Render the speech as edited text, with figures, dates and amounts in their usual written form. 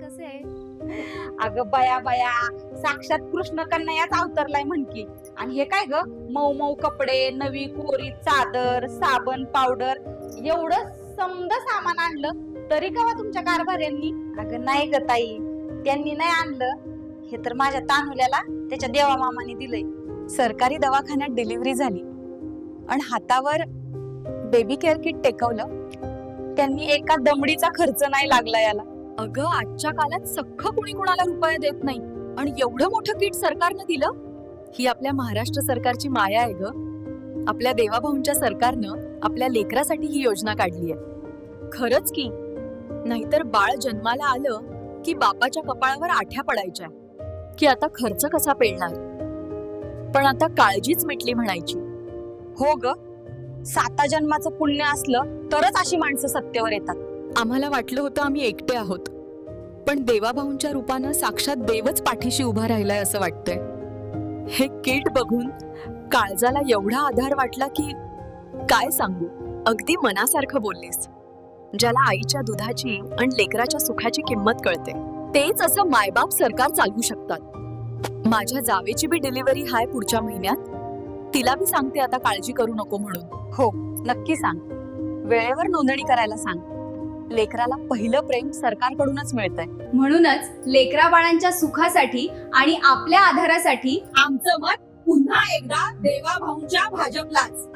कसे आहे? अगं बया बया, साक्षात कृष्ण कन्हैयाच अवतरलाय म्हण की. आणि हे काय ग, मऊ मऊ कपडे, नवी कोरी चादर, साबण, पावडर, एवढं समद सामान आणलं तरी का तुमच्या कारभाऱ्यांनी? अगं नाही ग ताई, त्यांनी नाही आणलं, हे तर माझ्या तानुल्याला त्याच्या देवा मामाने दिलंय. सरकारी दवाखान्यात डिलिव्हरी झाली आणि हातावर बेबी केअर किट टेकवलं. त्यांनी एका दमडीचा खर्च नाही लागला याला. अगं, आजच्या काळात सख्ख कुणी कुणाला रुपया देत नाही आणि एवढं मोठं किट सरकारनं दिलं. ही आपल्या महाराष्ट्र सरकारची माया आहे ग. आपल्या देवाभाऊंच्या सरकारनं आपल्या लेकरासाठी ही योजना काढली आहे. खरंच की, नाहीतर बाळ जन्माला आलं की बापाच्या कपाळावर आठ्या पडायच्या की आता खर्च कसा पेलणार. पण आता काळजीच मिटली म्हणायची. हो ग, 7 जन्माचं पुण्य असलं तरच अशी माणसं सत्तेवर येतात. आम्हाला वाटलं होतं आम्ही एकटे आहोत, पण देवाभाऊंच्या रूपानं साक्षात देवच पाठीशी उभा राहिलाय असं वाटतंय. हे किट बघून काळजाला एवढा आधार वाटला की काय सांगू. अगदी मनासारखं बोललीस. ज्याला आईच्या दुधाची आणि लेकराच्या सुखाची किंमत कळते तेच असं मायबाप सरकार चालवू शकतात. माझ्या जावेची बी डिलिव्हरी हाय पुढच्या महिन्यात. तिला बी सांगते आता काळजी करू नको म्हणून. हो, नक्की सांग. वेळेवर नोंदणी करायला सांग. लेकराला पहिलं प्रेम सरकारकडूनच मिळतंय. म्हणूनच लेकरा बाळांच्या सुखासाठी आणि आपल्या आधारासाठी आमचं मत पुन्हा एकदा देवाभाऊंच्या भाजपलाच.